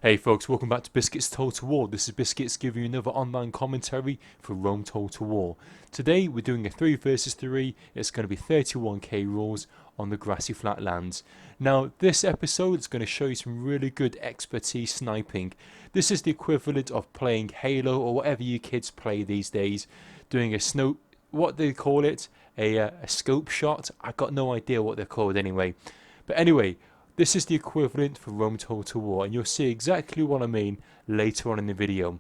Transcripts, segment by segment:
Hey folks, welcome back to Biscuits Total War. This is Biscuits giving you another online commentary for Rome Total War. Today we're doing a 3 versus 3. It's going to be 31k rules on the grassy flatlands. Now this episode is going to show you some really good expertise sniping. This is the equivalent of playing Halo or whatever you kids play these days. Doing a what they call it, a scope shot. I got no idea what they're called anyway. But anyway, this is the equivalent for Rome Total War, and you'll see exactly what I mean later on in the video.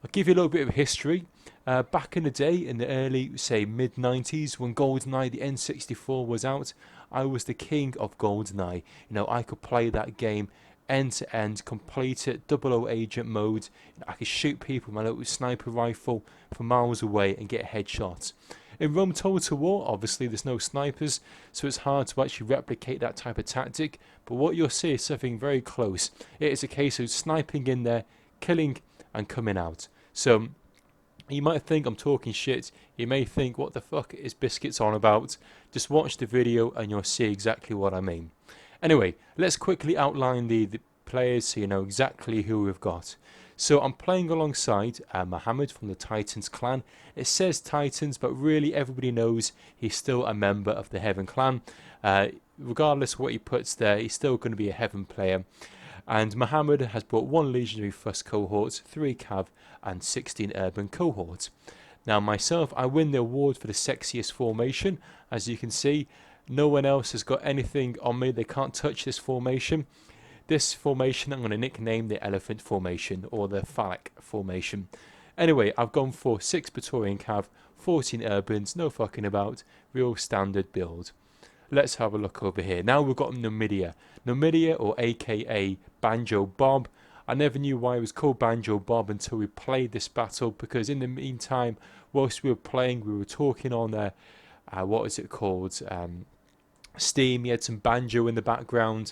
I'll give you a little bit of history. Back in the day, in the early, say, mid-90s, when GoldenEye, the N64 was out, I was the king of GoldenEye. You know, I could play that game end to end, complete it, 00 agent mode. I could shoot people with my little sniper rifle from miles away and get headshots. In Rome Total War, obviously there's no snipers, so it's hard to actually replicate that type of tactic, but what you'll see is something very close. It is a case of sniping in there, killing and coming out. So you might think I'm talking shit, you may think what the fuck is Biscuits on about. Just watch the video and you'll see exactly what I mean. Anyway, let's quickly outline the players so you know exactly who we've got. So I'm playing alongside Mohamed from the Titans clan. It says Titans, but really everybody knows he's still a member of the Heaven clan. Regardless of what he puts there, he's still going to be a Heaven player. And Mohamed has brought 1 Legionary First cohort, 3 Cav and 16 Urban cohorts. Now myself, I win the award for the sexiest formation. As you can see, no one else has got anything on me. They can't touch this formation. This formation I'm going to nickname the Elephant Formation or the Phallic Formation. Anyway, I've gone for 6 Praetorian Cav, 14 Urbans, no fucking about, real standard build. Let's have a look over here. Now we've got Numidia. Numidia, or aka Banjo Bob. I never knew why it was called Banjo Bob until we played this battle, because in the meantime, whilst we were playing, we were talking on what is it called? Steam. He had some banjo in the background,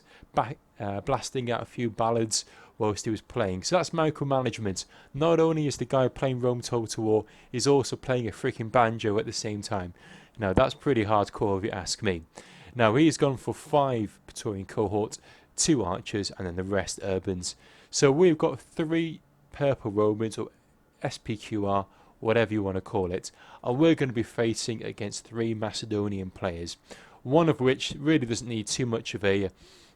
blasting out a few ballads whilst he was playing. So that's micromanagement. Not only is the guy playing Rome Total War, he's also playing a freaking banjo at the same time. Now that's pretty hardcore if you ask me. Now he's gone for 5 Praetorian cohorts, 2 archers, and then the rest urbans. So we've got 3 purple Romans, or SPQR, whatever you want to call it, and we're going to be facing against 3 Macedonian players. One of which really doesn't need too much of a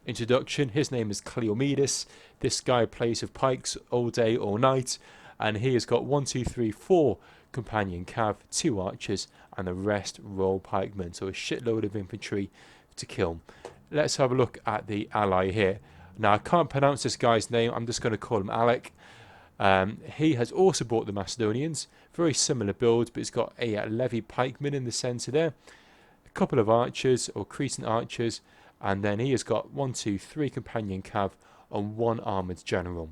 introduction. His name is Cleomedes. This guy plays with pikes all day, all night, and he has got 1, 2, 3, 4 companion cav, 2 archers, and the rest royal pikemen. So a shitload of infantry to kill. Let's have a look at the ally here. Now I can't pronounce this guy's name. I'm just going to call him Alec. He has also bought the Macedonians. Very similar build, but he's got a levy pikeman in the centre there. Couple of archers or crescent archers, and then he has got 1, 2, 3 companion cav and 1 armoured general.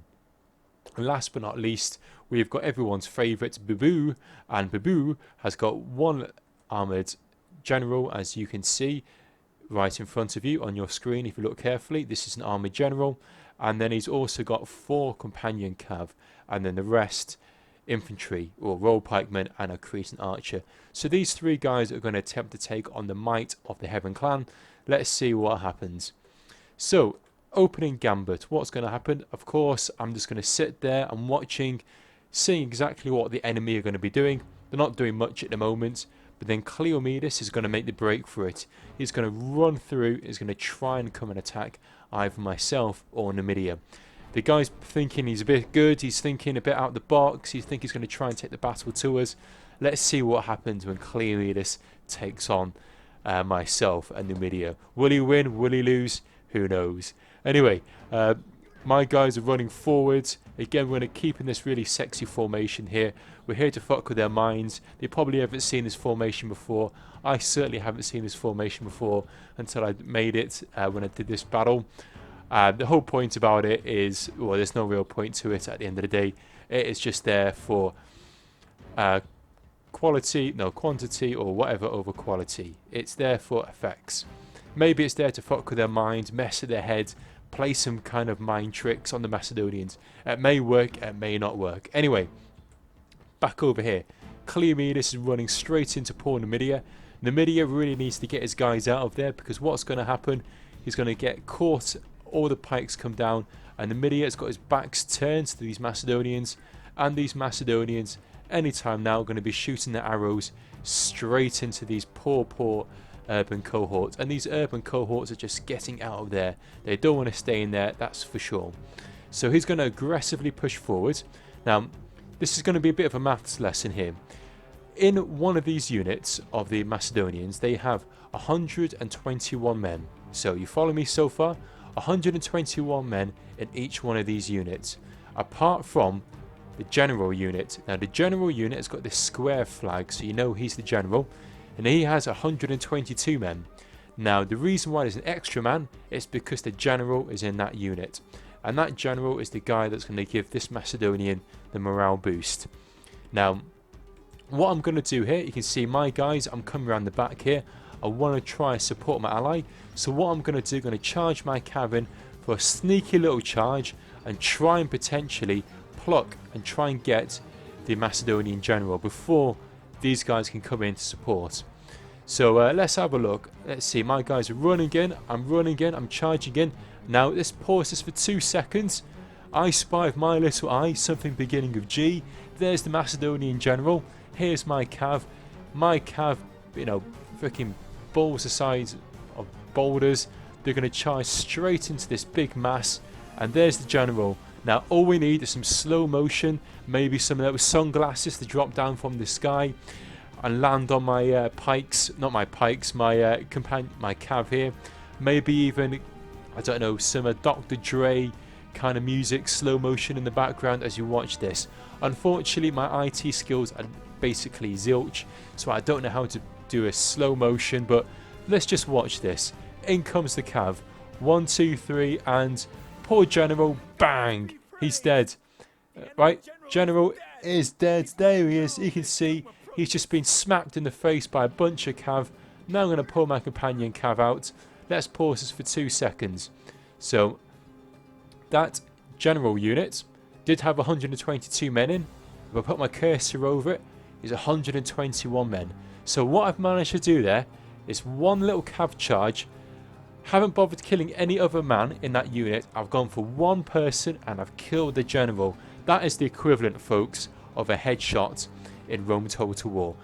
And last but not least, we've got everyone's favourite Bibu, and Bibu has got 1 armoured general, as you can see right in front of you on your screen if you look carefully. This is an armoured general, and then he's also got 4 companion cav, and then the rest infantry or royal pikemen and a crescent archer. So these 3 guys are going to attempt to take on the might of the Heaven clan. Let's see what happens. So opening gambit, what's going to happen? Of course, I'm just going to sit there and watching, seeing exactly what the enemy are going to be doing. They're not doing much at the moment, but then Cleomedes is going to make the break for it. He's going to run through, he's going to try and come and attack either myself or Numidia. The guy's thinking he's a bit good, he's thinking a bit out of the box, he thinks he's going to try and take the battle to us. Let's see what happens when Cleomedes takes on myself and Numidia. Will he win? Will he lose? Who knows? Anyway, my guys are running forwards. Again, we're going to keep in this really sexy formation here. We're here to fuck with their minds. They probably haven't seen this formation before. I certainly haven't seen this formation before until I made it when I did this battle. The whole point about it is, well, there's no real point to it at the end of the day. It is just there for quantity or whatever over quality. It's there for effects. Maybe it's there to fuck with their mind, mess with their head, play some kind of mind tricks on the Macedonians. It may work, it may not work. Anyway, back over here. Cleomedes is running straight into poor Numidia. Numidia really needs to get his guys out of there, because what's going to happen, he's going to get caught, all the pikes come down, and the Midiat's got his backs turned to these Macedonians, and these Macedonians anytime now are going to be shooting their arrows straight into these poor urban cohorts, and these urban cohorts are just getting out of there. They don't want to stay in there, that's for sure. So he's going to aggressively push forward. Now this is going to be a bit of a maths lesson here. In one of these units of the Macedonians, they have 121 men. So you follow me so far? 121 men in each one of these units, apart from the general unit. Now the general unit has got this square flag, so you know he's the general, and he has 122 men. Now the reason why there's an extra man is because the general is in that unit, and that general is the guy that's going to give this Macedonian the morale boost. Now what I'm going to do here, you can see my guys, I'm coming around the back here. I want to try and support my ally, so what I'm going to do, I'm going to charge my cav in for a sneaky little charge and try and potentially pluck and try and get the Macedonian general before these guys can come in to support. So let's have a look. Let's see, my guys are running in, I'm running in, I'm charging in. Now let's pause this for 2 seconds. I spy with my little eye something beginning with G. There's the Macedonian general. Here's my cav. My cav, you know, freaking balls the size of boulders. They're going to charge straight into this big mass, and there's the general. Now all we need is some slow motion, maybe some of those sunglasses to drop down from the sky and land on my pikes, not my pikes, my my cav here. Maybe even, I don't know, some Dr. Dre kind of music, slow motion in the background as you watch this. Unfortunately my IT skills are basically zilch, so I don't know how to do a slow motion, but let's just watch this. In comes the cav, 1 2 3, and poor general, bang, he's dead. Right, general is dead. There he is. You can see he's just been smacked in the face by a bunch of cav. Now I'm going to pull my companion cav out. Let's pause this for 2 seconds. So that general unit did have 122 men in. If I put my cursor over it, is 121 men. So what I've managed to do there is one little cav charge. Haven't bothered killing any other man in that unit. I've gone for one person and I've killed the general. That is the equivalent, folks, of a headshot in Rome Total War.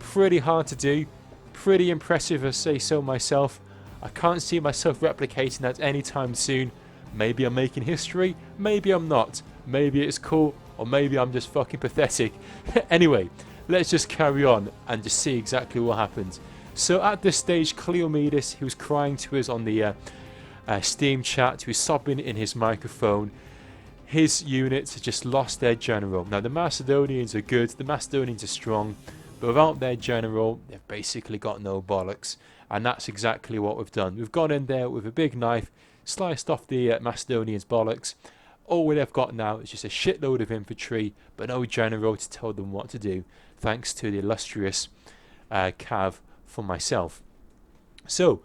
Pretty hard to do, pretty impressive if I say so myself. I can't see myself replicating that anytime soon. Maybe I'm making history, maybe I'm not. Maybe it's cool, or maybe I'm just fucking pathetic. Anyway, let's just carry on and just see exactly what happens. So at this stage, Cleomedes, he was crying to us on the Steam chat, he was sobbing in his microphone. His units had just lost their general. Now the Macedonians are good, the Macedonians are strong, but without their general, they've basically got no bollocks. And that's exactly what we've done. We've gone in there with a big knife, sliced off the Macedonians' bollocks. All they've got now is just a shitload of infantry, but no general to tell them what to do, thanks to the illustrious cav for myself. So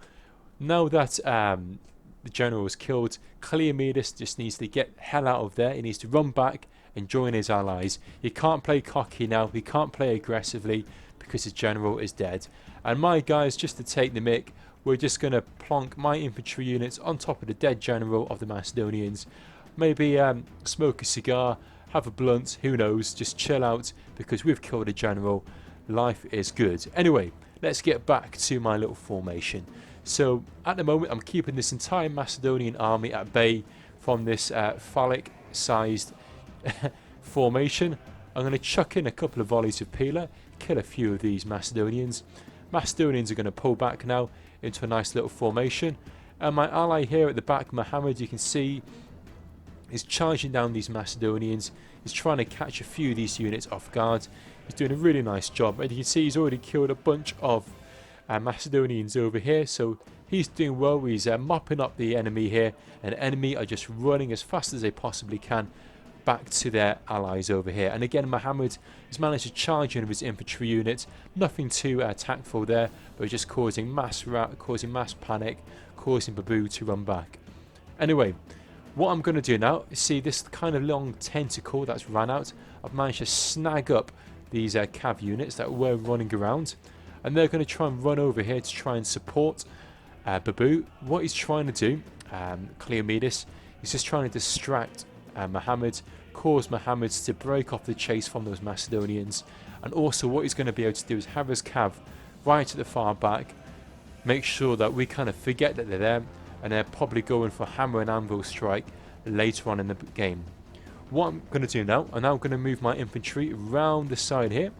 now that the general was killed, Cleomedes just needs to get the hell out of there. He needs to run back and join his allies. He can't play cocky now, he can't play aggressively because his general is dead. And my guys, just to take the mick, we're just going to plonk my infantry units on top of the dead general of the Macedonians. Maybe smoke a cigar, have a blunt, who knows, just chill out because we've killed a general. Life is good. Anyway, let's get back to my little formation. So at the moment I'm keeping this entire Macedonian army at bay from this phallic sized formation. I'm going to chuck in a couple of volleys of pilla, kill a few of these Macedonians. Macedonians are going to pull back now into a nice little formation, and my ally here at the back, Mohamed, you can see is charging down these Macedonians. He's trying to catch a few of these units off guard. He's doing a really nice job, and you can see he's already killed a bunch of Macedonians over here, so he's doing well. He's mopping up the enemy here, and the enemy are just running as fast as they possibly can back to their allies over here. And again, Mohamed has managed to charge in with his infantry units. Nothing too tactful there, but just causing mass panic, causing Babu to run back. Anyway, what I'm going to do now is see this kind of long tentacle that's ran out. I've managed to snag up these cav units that were running around, and they're going to try and run over here to try and support Babu. What he's trying to do, Cleomedes, He's just trying to distract Mohamed, cause Mohamed to break off the chase from those Macedonians. And also what he's going to be able to do is have his cav right at the far back, make sure that we kind of forget that they're there, and they're probably going for hammer and anvil strike later on in the game. What I'm going to do now, I'm now going to move my infantry around the side here.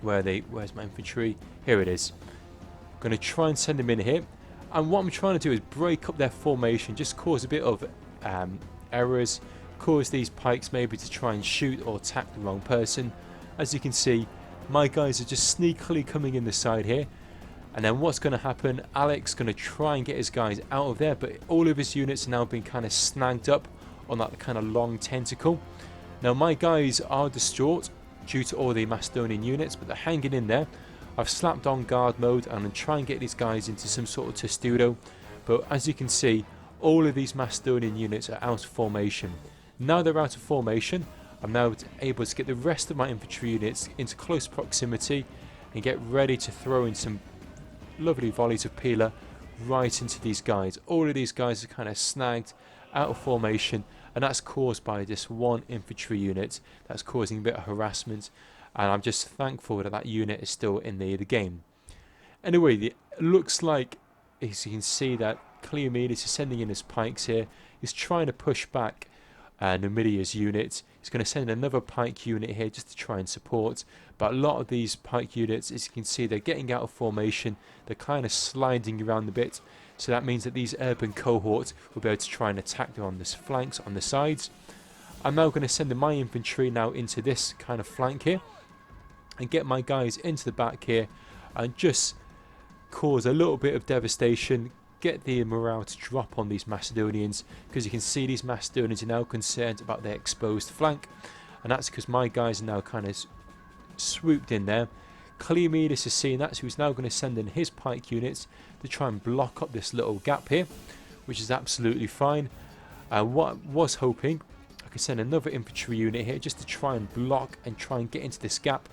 Where's my infantry? Here it is. I'm going to try and send them in here. And what I'm trying to do is break up their formation, just cause a bit of errors, cause these pikes maybe to try and shoot or attack the wrong person. As you can see, my guys are just sneakily coming in the side here. And then what's going to happen, Alex is going to try and get his guys out of there, but all of his units are now being kind of snagged up on that kind of long tentacle. Now my guys are distraught due to all the Macedonian units, but they're hanging in there. I've slapped on guard mode and I'm trying to get these guys into some sort of testudo, but as you can see, all of these Macedonian units are out of formation. Now they're out of formation, I'm now able to get the rest of my infantry units into close proximity and get ready to throw in some lovely volleys of pilla right into these guys. All of these guys are kind of snagged out of formation, and that's caused by this one infantry unit that's causing a bit of harassment, and I'm just thankful that that unit is still in the game. Anyway, it looks like, as you can see, that Cleomenes is sending in his pikes here. He's trying to push back Numidia's unit. He's going to send another pike unit here just to try and support, but a lot of these pike units, as you can see, they're getting out of formation. They're kind of sliding around a bit, so that means that these urban cohorts will be able to try and attack them on the flanks, on the sides. I'm now going to send my infantry now into this kind of flank here and get my guys into the back here and just cause a little bit of devastation, get the morale to drop on these Macedonians, because you can see these Macedonians are now concerned about their exposed flank, and that's because my guys are now kind of swooped in there. Cleomenes is seeing that, so he's now going to send in his pike units to try and block up this little gap here, which is absolutely fine. What I was hoping, I could send another infantry unit here just to try and block and try and get into this gap.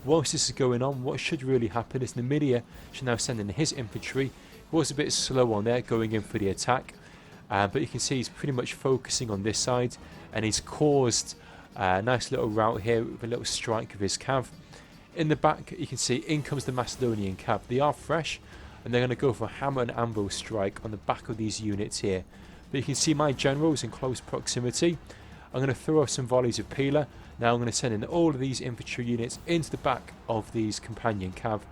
Whilst this is going on, what should really happen is Numidia should now send in his infantry. He was a bit slow on there going in for the attack, but you can see he's pretty much focusing on this side, and he's caused a nice little rout here with a little strike of his cav. In the back you can see in comes the Macedonian cav. They are fresh and they're going to go for a hammer and anvil strike on the back of these units here, but you can see my generals in close proximity. I'm going to throw off some volleys of pilla. Now I'm going to send in all of these infantry units into the back of these companion cav,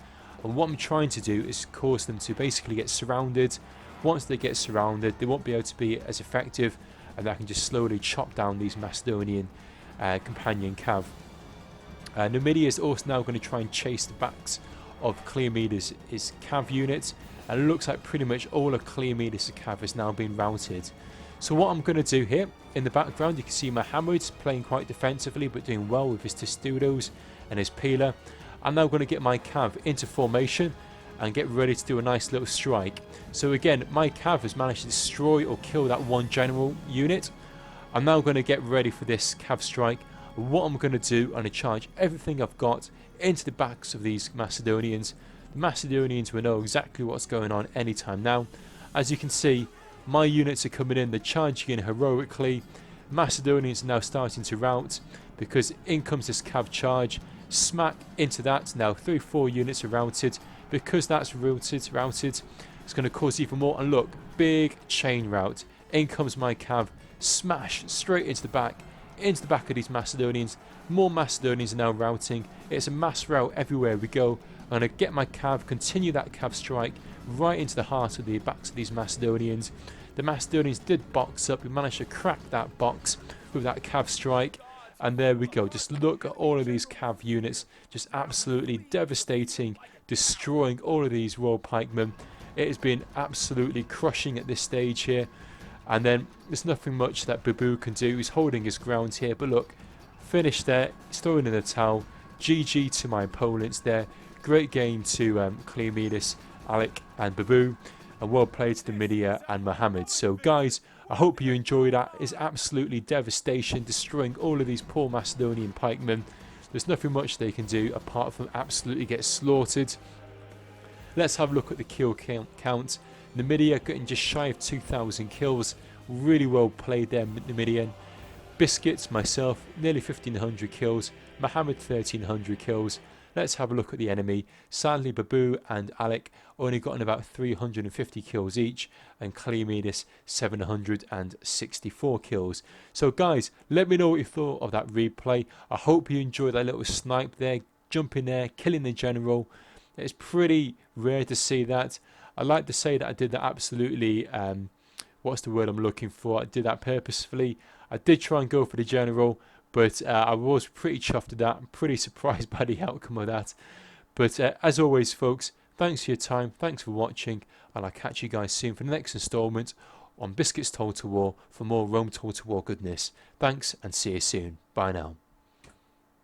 and what I'm trying to do is cause them to basically get surrounded. Once they get surrounded, they won't be able to be as effective, and I can just slowly chop down these Macedonian companion cav. Numidia is also now going to try and chase the backs of Cleomenes' cav units, and it looks like pretty much all of Cleomenes' cav has now been routed. So what I'm going to do here, in the background you can see Mohamed playing quite defensively but doing well with his testudos and his pilla. I'm now going to get my cav into formation and get ready to do a nice little strike. So again, my cav has managed to destroy or kill that one general unit. I'm now going to get ready for this cav strike. What I'm going to do, I'm going to charge everything I've got into the backs of these Macedonians. The Macedonians will know exactly what's going on anytime now. As you can see, my units are coming in, they're charging in heroically. Macedonians are now starting to rout because in comes this cav charge. Smack into that. Now 3-4 units are routed. Because that's routed, it's going to cause even more. And look, big chain rout. In comes my cav. Smash straight into the back of these Macedonians. More Macedonians are now routing. It's a mass rout everywhere we go. I'm going to get my cav, continue that cav strike right into the heart of the backs of these Macedonians. The Macedonians did box up. We managed to crack that box with that cav strike. And there we go. Just look at all of these cav units. Just absolutely devastating. Destroying all of these Royal Pikemen. It has been absolutely crushing at this stage here. And then there's nothing much that Bubo can do. He's holding his ground here. But look, finished there. He's throwing in the towel. GG to my opponents there. Great game to Cleomenes, Alec and Bubo. And well played to Numidia and Mohamed. So guys, I hope you enjoyed that. It's absolutely devastation, destroying all of these poor Macedonian pikemen. There's nothing much they can do apart from absolutely get slaughtered. Let's have a look at the kill count. Numidia getting just shy of 2,000 kills Really well played there, Minion. Biscuits, myself, nearly 1500 kills. Mohamed, 1300 kills. Let's have a look at the enemy. Sadly, Babu and Alec only gotten about 350 kills each, and Cleomedis 764 kills. So guys, let me know what you thought of that replay. I hope you enjoyed that little snipe there, jumping there, killing the general. It's pretty rare to see that. I like to say that I did that absolutely, what's the word I'm looking for? I did that purposefully. I did try and go for the general, but I was pretty chuffed at that. I'm pretty surprised by the outcome of that. But as always, folks, thanks for your time, thanks for watching, and I'll catch you guys soon for the next instalment on Biscuits Total War for more Rome Total War goodness. Thanks, and see you soon. Bye now.